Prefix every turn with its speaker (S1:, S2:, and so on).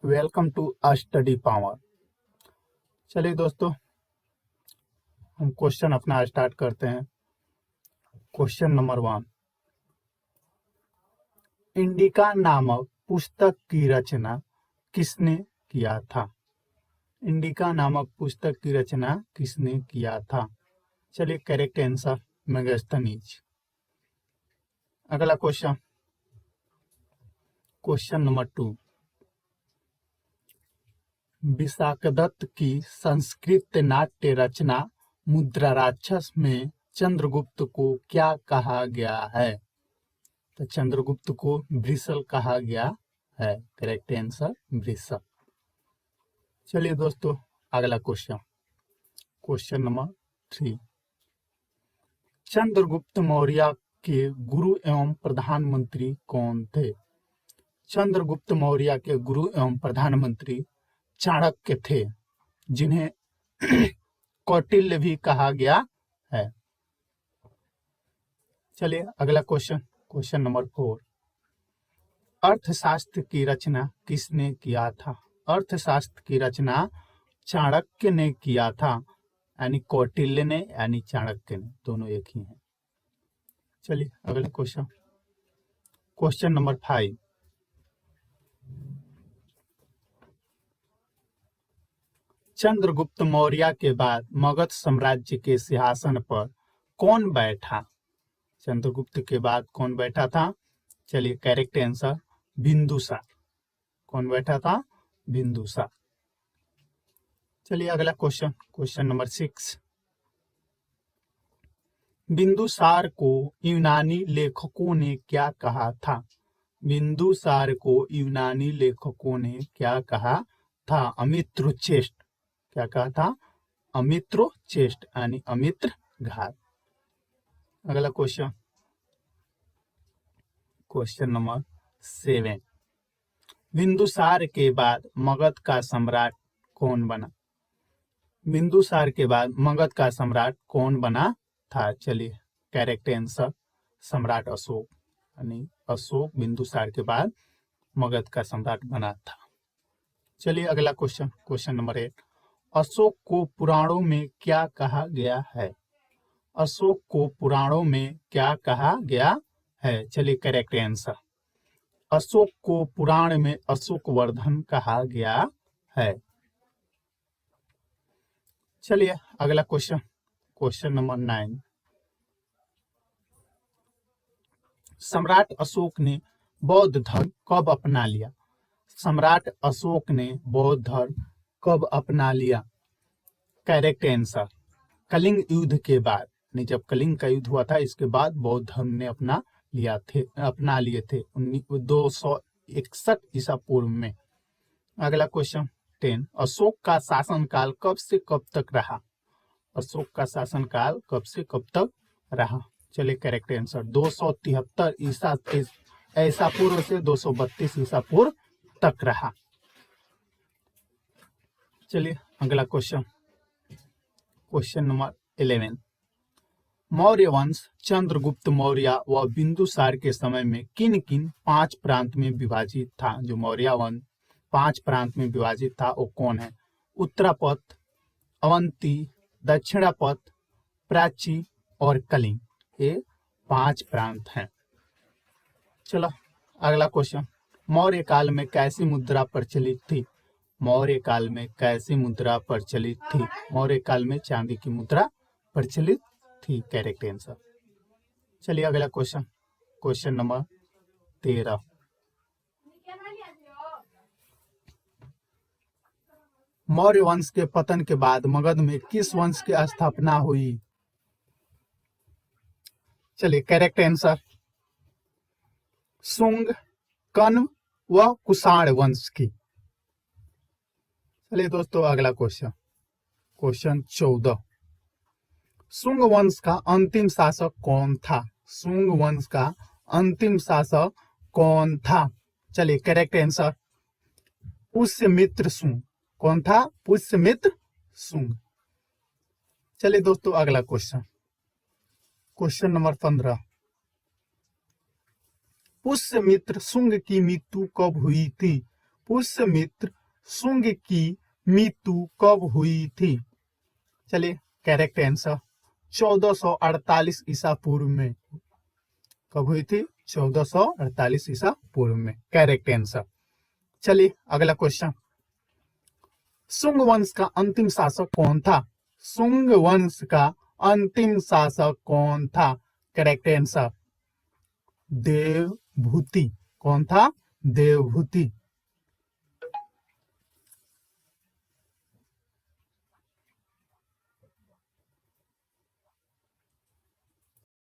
S1: Welcome to study power. चलिए दोस्तों, हम क्वेश्चन अपना स्टार्ट करते हैं। क्वेश्चन नंबर 1, इंडिका नामक पुस्तक की रचना किसने किया था? इंडिका नामक पुस्तक की रचना किसने किया था? चलिए, करेक्ट आंसर मेगास्थनीज। अगला क्वेश्चन, क्वेश्चन नंबर 2, विशाखदत्त की संस्कृत नाट्य रचना मुद्रा राक्षस में चंद्रगुप्त को क्या कहा गया है? तो चंद्रगुप्त को वृषल कहा गया है। Correct answer Vrushal. चलिए दोस्तों, अगला question, question number 3, Chandragupta Maurya के गुरु एवं प्रधानमंत्री कौन थे? चंद्रगुप्त मौर्य के गुरु एवं प्रधानमंत्री चाणक्य थे, जिन्हें कौटिल्य भी कहा गया है। चलिए अगला क्वेश्चन, क्वेश्चन नंबर 4, अर्थशास्त्र की रचना किसने किया था? अर्थशास्त्र की रचना चाणक्य ने किया था, यानी कौटिल्य ने यानी चाणक्य ने, दोनों एक ही हैं। चलिए अगला question, question number 5, Chandragupta Maurya के बाद मगध साम्राज्य के सिंहासन पर कौन बैठा? चंद्रगुप्त के बाद कौन बैठा था? चलिए करेक्ट आंसर बिंदुसार। कौन बैठा था? बिंदुसार। चलिए अगला क्वेश्चन, क्वेश्चन नंबर 6, बिंदुसार को यूनानी लेखकों ने क्या कहा था? बिंदुसार को यूनानी लेखकों ने क्या कहा था? अमित्र चेष्ट। क्या कहा था? अमित्र चेष्ट यानी अमित्र घात। अगला क्वेश्चन, क्वेश्चन नंबर 7, बिंदुसार के बाद मगध का सम्राट कौन बना? बिंदुसार के बाद मगध का सम्राट कौन बना था? चलिए करेक्ट आंसर सम्राट अशोक, यानी अशोक बिंदुसार के बाद मगध का सम्राट बना था। चलिए अगला क्वेश्चन, क्वेश्चन नंबर 8, अशोक को पुराणों में क्या कहा गया है? अशोक को पुराणों में क्या कहा गया है? चलिए करेक्ट आंसर, अशोक को पुराण में अशोक वर्धन कहा गया है। चलिए अगला क्वेश्चन, क्वेश्चन नंबर 9, सम्राट अशोक ने बौद्ध धर्म कब अपना लिया? सम्राट अशोक ने बौद्ध धर्म कब अपना लिया? करेक्ट आंसर कलिंग युद्ध के बाद, नहीं जब कलिंग का युद्ध हुआ था इसके बाद बौद्ध धर्म ने अपना लिए थे 261 ईसा पूर्व में। अगला क्वेश्चन 10, अशोक का शासनकाल कब से कब तक रहा? अशोक का शासनकाल कब से कब तक रहा? चलिए करेक्ट आंसर 273 ईसा पूर्व से 232 ईसा पूर्व तक रहा। चलिए अगला क्वेश्चन, क्वेश्चन नंबर 11, मौर्य वंश चंद्रगुप्त मौर्य व बिंदुसार के समय में किन किन 5 प्रांत में विभाजित था? जो मौर्य वंश 5 प्रांत में विभाजित था वो कौन है? उत्तरापथ, अवंती, दक्षिणापथ, प्राची और कलिंग, ये 5 प्रांत हैं। चलो अगला क्वेश्चन, मौर्य काल में कैसी मुद्रा प्रचलित थी? मौर्य काल में कैसी मुद्रा प्रचलित थी? मौर्य काल में चांदी की मुद्रा प्रचलित थी। Correct answer. चलिए अगला क्वेश्चन, क्वेश्चन नंबर 13, मौर्य वंश के पतन के बाद मगध में किस वंश की स्थापना हुई? चलिए करेक्ट आंसर शुंग, कण्व व कुषाण वंश की। चलिए दोस्तों अगला क्वेश्चन, क्वेश्चन 14, शुंग वंश का अंतिम शासक कौन था? शुंग वंश का अंतिम शासक कौन था? चलिए करेक्ट आंसर पुष्यमित्र शुंग। कौन था? पुष्यमित्र शुंग। चलिए दोस्तों अगला question, question number 15, Pushyamitra Shunga की मृत्यु कब हुई थी? पुष्यमित्र शुंग की मृत्यु कब हुई थी? चलिए करेक्ट आंसर 1448 ईसा पूर्व में। कब हुई थी? 1448 ईसा पूर्व में। Correct answer. चलिए अगला क्वेश्चन, शुंग वंश का अंतिम शासक कौन था? शुंग वंश का अंतिम शासक कौन था? Correct answer Devabhuti. कौन था? देवभूति।